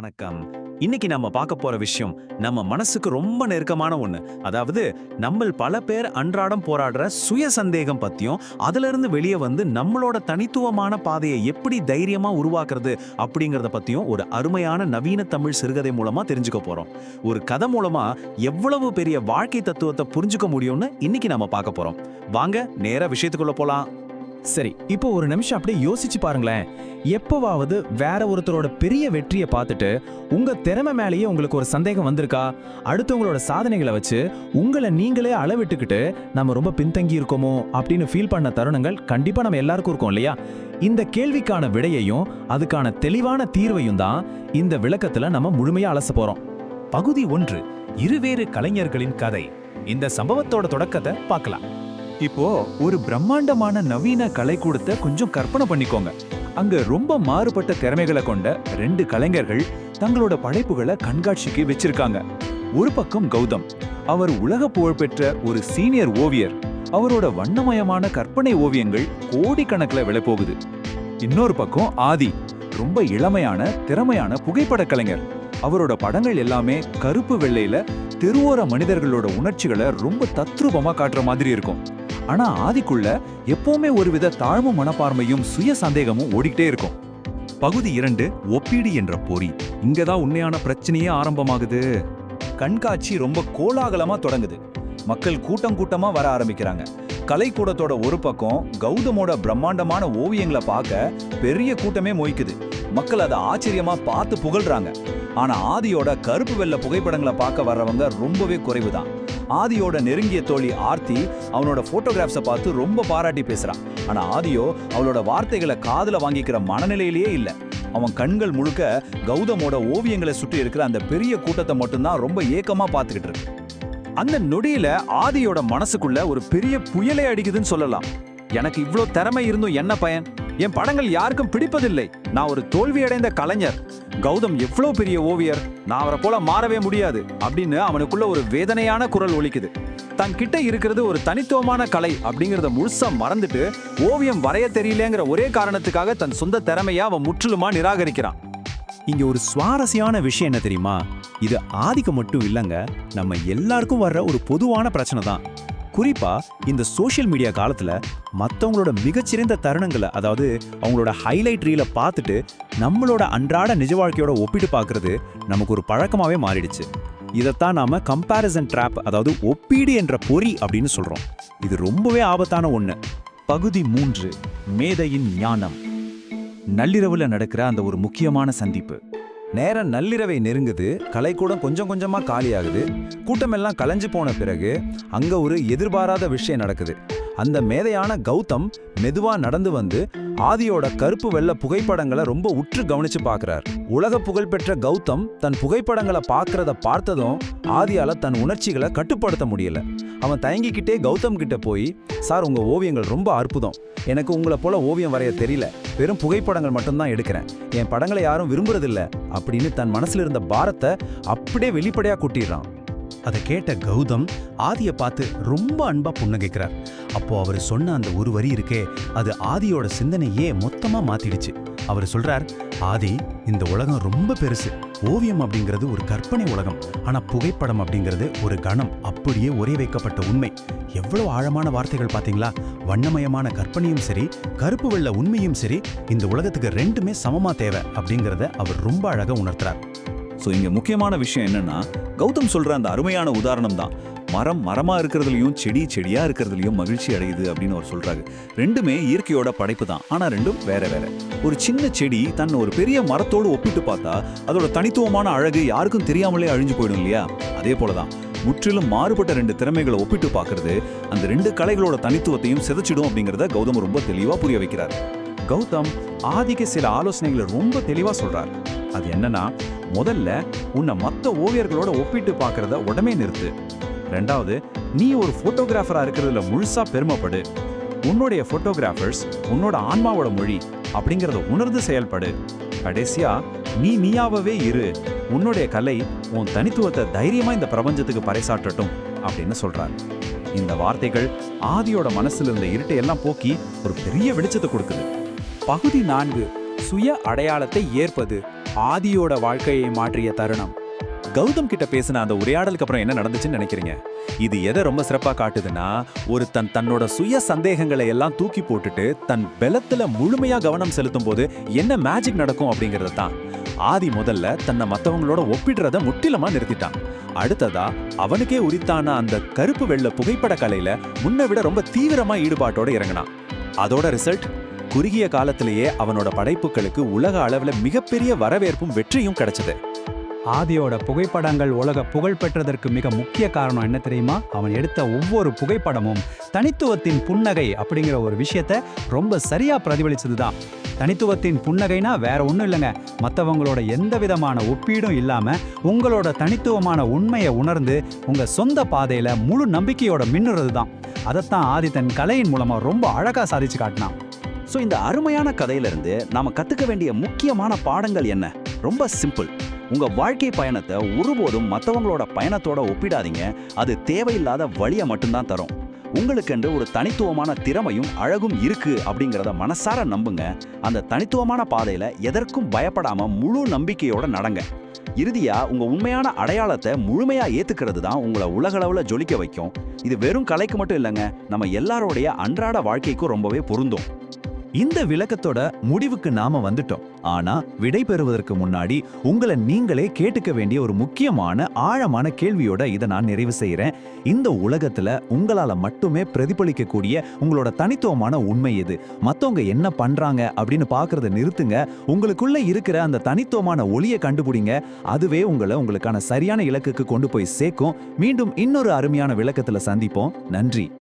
வணக்கம். இன்னைக்கு நம்ம பார்க்க போற விஷயம் நம்ம மனசுக்கு ரொம்ப நெருக்கமான ஒண்ணு. அதாவது நம்ம பல பேர் அன்றாடம் போராடுற சுய சந்தேகம் பத்தியும், அதுல இருந்து வெளியே வந்து நம்மளோட தனித்துவமான பாதையை எப்படி தைரியமா உருவாக்குறது அப்படிங்கறத பத்தியும் ஒரு அருமையான நவீன தமிழ் சிறுகதை மூலமா தெரிஞ்சுக்க போறோம். ஒரு கதை மூலமா எவ்வளவு பெரிய வாழ்க்கை தத்துவத்தை புரிஞ்சுக்க முடியும்னு இன்னைக்கு நம்ம பார்க்க போறோம். வாங்க நேரா விஷயத்துக்குள்ள போலாம். சரி, இப்போ ஒரு நிமிஷம் அப்படியே யோசிச்சு பாருங்களேன். எப்போவாவது வேற ஒருத்தரோட பெரிய வெற்றியை பார்த்துட்டு உங்க திறமை மேலேயே உங்களுக்கு ஒரு சந்தேகம் வந்திருக்கா? அடுத்தவங்களோட சாதனைகளை வச்சு உங்களை நீங்களே அளவிட்டுக்கிட்டு நம்ம ரொம்ப பின்தங்கி இருக்கோமோ அப்படின்னு ஃபீல் பண்ண தருணங்கள் கண்டிப்பா நம்ம எல்லாருக்கும் இருக்கும் இல்லையா? இந்த கேள்விக்கான விடையையும் அதுக்கான தெளிவான தீர்வையும் தான் இந்த விளக்கத்துல நம்ம முழுமையா அலச போறோம். பகுதி 1, இருவேறு கலைஞர்களின் கதை. இந்த சம்பவத்தோட தொடக்கத்தை பார்க்கலாம். இப்போ ஒரு பிரம்மாண்டமான நவீன கலைக்கூடத்தை கொஞ்சம் கற்பனை பண்ணிக்கோங்க. அங்க ரொம்ப மாறுபட்ட திறமைகளை கொண்ட 2 கலைஞர்கள் தங்களோட படைப்புகளை கண்காட்சிக்கு வச்சிருக்காங்க. ஒரு பக்கம் கௌதம், அவர் உலக புகழ்பெற்ற ஒரு சீனியர் ஓவியர். அவரோட வண்ணமயமான கற்பனை ஓவியங்கள் கோடிக்கணக்கில் விலை போகுது. இன்னொரு பக்கம் ஆதி, ரொம்ப இளமையான திறமையான புகைப்பட கலைஞர். அவரோட படங்கள் எல்லாமே கருப்பு வெள்ளையில தெருவோர மனிதர்களோட உணர்ச்சிகளை ரொம்ப தத்ரூபமா காட்டுற மாதிரி இருக்கும். ஆனா ஆதிக்குள்ள எப்பவுமே ஒருவித தாழ்வு மனப்பான்மையும் சுய சந்தேகமும் ஓடிக்கிட்டே இருக்கும். பகுதி 2, ஒப்பீடு என்ற பொறி. இங்கதான் உண்மையான பிரச்சனையே ஆரம்பமாகுது. கண்காட்சி ரொம்ப கோலாகலமா தொடங்குது. மக்கள் கூட்டம் கூட்டமா வர ஆரம்பிக்கிறாங்க. கலைக்கூடத்தோட ஒரு பக்கம் கௌதமோட பிரம்மாண்டமான ஓவியங்களை பார்க்க பெரிய கூட்டமே மொய்க்குது. மக்கள் அதை ஆச்சரியமா பார்த்து புகழ்றாங்க. ஆனா ஆதியோட கருப்பு வெள்ளை புகைப்படங்களை பார்க்க வர்றவங்க ரொம்பவே குறைவுதான். ஆதியோட நெருங்கிய தோழி ஆர்த்தி அவனோட போட்டோகிராஃப்ஸை பார்த்து ரொம்ப பாராட்டி பேசுறான். ஆனா ஆதியோ அவளோட வார்த்தைகளை காதுல வாங்கிக்கிற மனநிலையிலேயே இல்ல. அவன் கண்கள் முழுக்க கௌதமோட ஓவியங்களை சுற்றி இருக்கிற அந்த பெரிய கூட்டத்தை மட்டும்தான் ரொம்ப ஏக்கமா பார்த்துக்கிட்டு இருக்கு. அந்த நொடியில ஆதியோட மனசுக்குள்ள ஒரு பெரிய புயலே அடிக்குதுன்னு சொல்லலாம். எனக்கு இவ்ளோ திறமை இருந்தும் என்ன பயன்? என் படங்கள் யாருக்கும் பிடிப்பதில்லை. நான் ஒரு தோல்வியடைந்த கலைஞர். கௌதம் எவ்வளோ பெரிய ஓவியர், நான் அவரை போல மாறவே முடியாது அப்படின்னு அவனுக்குள்ள ஒரு வேதனையான குரல் ஒலிக்குது. தன் கிட்ட இருக்கிறது ஒரு தனித்துவமான கலை அப்படிங்கிறத முழுசா மறந்துட்டு ஓவியம் வரைய தெரியலங்கிற ஒரே காரணத்துக்காக தன் சொந்த திறமையை அவன் முற்றிலுமா நிராகரிக்கிறான். இங்க ஒரு சுவாரஸ்யமான விஷயம் என்ன தெரியுமா? இது ஆதிக்கு மட்டும் இல்லைங்க, நம்ம எல்லாருக்கும் வர்ற ஒரு பொதுவான பிரச்சனை தான். குறிப்பா இந்த சோஷியல் மீடியா காலத்துல மற்றவங்களோட மிகச்சிறந்த தருணங்களை, அதாவது அவங்களோட ஹைலைட் ரீலை பார்த்துட்டு நம்மளோட அன்றாட நிஜ வாழ்க்கையோட ஒப்பிட்டு பார்க்கறது நமக்கு ஒரு பழக்கமாவே மாறிடுச்சு. இதைத்தான் நாம கம்பேரிசன் ட்ராப், அதாவது ஒப்பீடு என்ற பொறி அப்படின்னு சொல்றோம். இது ரொம்பவே ஆபத்தான ஒண்ணு. பகுதி 3, மேதையின் ஞானம். நள்ளிரவுல நடக்கிற அந்த ஒரு முக்கியமான சந்திப்பு. நேரம் நள்ளிரவை நெருங்குது. கலைக்கூடம் கொஞ்சம் கொஞ்சமா காலியாகுது. கூட்டமெல்லாம் கலைஞ்சு போன பிறகு அங்க ஒரு எதிர்பாராத விஷயம் நடக்குது. அந்த மேதையான கௌதம் மெதுவா நடந்து வந்து ஆதியோட கருப்பு வெள்ளை புகைப்படங்களை ரொம்ப உற்று கவனிச்சு பார்க்கிறார். உலக புகழ்பெற்ற கௌதம் தன் புகைப்படங்களை பார்க்கறத பார்த்ததும் ஆதியால தன் உணர்ச்சிகளை கட்டுப்படுத்த முடியல. அவன் தயங்கிக்கிட்டே கௌதம் கிட்ட போய், சார், உங்க ஓவியங்கள் ரொம்ப அற்புதம். எனக்கு உங்களை போல ஓவியம் வரைய தெரியல. வெறும் புகைப்படங்கள் மட்டும்தான் எடுக்கிறேன். என் படங்களை யாரும் விரும்புறதில்ல அப்படின்னு தன் மனசுல இருந்த பாரத்தை அப்படியே வெளிப்படையா கூட்டிடுறான். அதை கேட்ட கௌதம் ஆதியை பார்த்து ரொம்ப அன்பா புன்னகைக்கிறார். அப்போ அவர் சொன்ன அந்த ஒரு வரி இருக்கே, அது ஆதியோட சிந்தனையே மொத்தமா மாத்திடுச்சு. அவர் சொல்றார், ஆதி, இந்த உலகம் ரொம்ப பெருசு. ஓவியம் அப்படிங்கிறது ஒரு கற்பனை உலகம். ஆனா புகைப்படம் அப்படிங்கிறது ஒரு கணம் அப்படியே ஒரே வைக்கப்பட்ட உண்மை. எவ்வளவு ஆழமான வார்த்தைகள் பாத்தீங்களா? வண்ணமயமான கற்பனையும் சரி, கருப்பு வெள்ள உண்மையும் சரி, இந்த உலகத்துக்கு ரெண்டுமே சமமா தேவை அப்படிங்கிறத அவர் ரொம்ப அழகா உணர்த்துறார். ஸோ இங்க முக்கியமான விஷயம் என்னன்னா, கௌதம் சொல்ற அந்த அருமையான உதாரணம் தான். மரம் மரமா இருக்கிறதுலையும் செடி செடியா இருக்கிறதுலையும் மகிழ்ச்சி அடையுது அப்படின்னு அவர் சொல்றாரு. ரெண்டுமே இயற்கையோட படைப்பு தான். ஆனா ரெண்டும் வேற வேற. ஒரு சின்ன செடி தன்னை ஒரு பெரிய மரத்தோடு ஒப்பிட்டு பார்த்தா அதோட தனித்துவமான அழகு யாருக்கும் தெரியாமலே அழிஞ்சு போயிடும் இல்லையா? அதே போலதான் முற்றிலும் மாறுபட்ட 2 திறமைகளை ஒப்பிட்டு பார்க்கறது அந்த 2 கலைகளோட தனித்துவத்தையும் சிதைச்சிடும் அப்படிங்கிறத கௌதம் ரொம்ப தெளிவா புரிய வைக்கிறார். கௌதம் ஆதிக்கு சில ஆலோசனைகளை ரொம்ப தெளிவா சொல்றார். அது என்னன்னா, முதல்ல உன்னை மற்ற ஓவியர்களோட ஒப்பிட்டு பார்க்கறத உடனே நிறுத்து. 2வது, நீ ஒரு போட்டோகிராஃபரா இருக்கிறதுல முழுசா பெருமைப்படு. உன்னுடைய போட்டோகிராஃபர்ஸ் உன்னோட ஆன்மாவோட மொழி அப்படிங்கிறத உணர்ந்து செயல்படு. கடைசியா, நீயாவே இரு. உன்னுடைய கலை உன் தனித்துவத்தை தைரியமா இந்த பிரபஞ்சத்துக்கு பறைசாற்றட்டும் அப்படின்னு சொல்றார். இந்த வார்த்தைகள் ஆதியோட மனசுல இருந்த இருட்டை எல்லாம் போக்கி ஒரு பெரிய வெளிச்சத்தை கொடுக்குது. பகுதி 4, சுய அடையாளத்தை ஏற்பது. ஆதியோட வாழ்க்கையை மாற்றிய தருணம். கௌதம் கிட்ட பேசின அந்த உரையாடலுக்கு அப்புறம் என்ன நடந்துச்சுன்னு நினைக்கிறீங்க? இது எதை ரொம்ப சிறப்பா காட்டுதுன்னா, தன்னோட சுய சந்தேகங்களை எல்லாம் தூக்கி போட்டுட்டு தன் பலத்துல முழுமையா கவனம் செலுத்தும் போது என்ன மேஜிக் நடக்கும் அப்படிங்கறது தான். ஆதி முதல்ல தன்னை மத்தவங்களோட ஒப்பிடுறத முற்றிலுமா நிறுத்திட்டான். அடுத்ததா அவனுக்கே உரித்தான அந்த கருப்பு வெள்ளை புகைப்பட கலையில முன்ன விட ரொம்ப தீவிரமா ஈடுபாட்டோட இறங்கினான். அதோட ரிசல்ட், குறுகிய காலத்திலேயே அவனோட படைப்புகளுக்கு உலக அளவுல மிகப்பெரிய வரவேற்பும் வெற்றியும் கிடைச்சது. ஆதியோட புகைப்படங்கள் உலக புகழ் பெற்றதற்கு மிக முக்கிய காரணம் என்ன தெரியுமா? அவன் எடுத்த ஒவ்வொரு புகைப்படமும் தனித்துவத்தின் புன்னகை அப்படிங்கிற ஒரு விஷயத்த ரொம்ப சரியா பிரதிபலிச்சது தான். தனித்துவத்தின் புன்னகைனா வேற ஒன்றும் இல்லைங்க, மற்றவங்களோட எந்த விதமான ஒப்பீடும் இல்லாம உங்களோட தனித்துவமான உண்மையை உணர்ந்து உங்க சொந்த பாதையில முழு நம்பிக்கையோட மின்னுறது தான். அதைத்தான் ஆதி தன் கலையின் மூலமா ரொம்ப அழகா சாதிச்சு காட்டினான். ஸோ இந்த அருமையான கதையிலிருந்து நாம கத்துக்க வேண்டிய முக்கியமான பாடங்கள் என்ன? ரொம்ப சிம்பிள். உங்க வாழ்க்கை பயணத்தை ஒருபோதும் மற்றவங்களோட பயணத்தோட ஒப்பிடாதீங்க. அது தேவையில்லாத வழியை மட்டும்தான் தரும். உங்களுக்கென்று ஒரு தனித்துவமான திறமையும் அழகும் இருக்கு அப்படிங்கிறத மனசார நம்புங்க. அந்த தனித்துவமான பாதையில எதற்கும் பயப்படாம முழு நம்பிக்கையோட நடங்க. இறுதியா உங்க உண்மையான அடையாளத்தை முழுமையா ஏத்துக்கிறது தான் உங்களை உலகளவுல ஜொலிக்க வைக்கும். இது வெறும் கலைக்கு மட்டும் இல்லைங்க, நம்ம எல்லாரோடைய அன்றாட வாழ்க்கைக்கும் ரொம்பவே பொருந்தும். இந்த விளக்கத்தோட முடிவுக்கு நாம வந்துட்டோம். ஆனா விடை பெறுவதற்கு முன்னாடி உங்களை நீங்களே கேட்டுக்க வேண்டிய ஒரு முக்கியமான ஆழமான கேள்வியோட இதை நான் நிறைவு செய்யறேன். இந்த உலகத்துல உங்களால மட்டுமே பிரதிபலிக்கக்கூடிய உங்களோட தனித்துவமான உண்மை எது? மத்தவங்க என்ன பண்றாங்க அப்படின்னு பாக்குறத நிறுத்துங்க. உங்களுக்குள்ள இருக்கிற அந்த தனித்துவமான ஒளியை கண்டுபிடிங்க. அதுவே உங்களுக்கான சரியான இலக்குக்கு கொண்டு போய் சேர்க்கும். மீண்டும் இன்னொரு அருமையான விளக்கத்துல சந்திப்போம். நன்றி.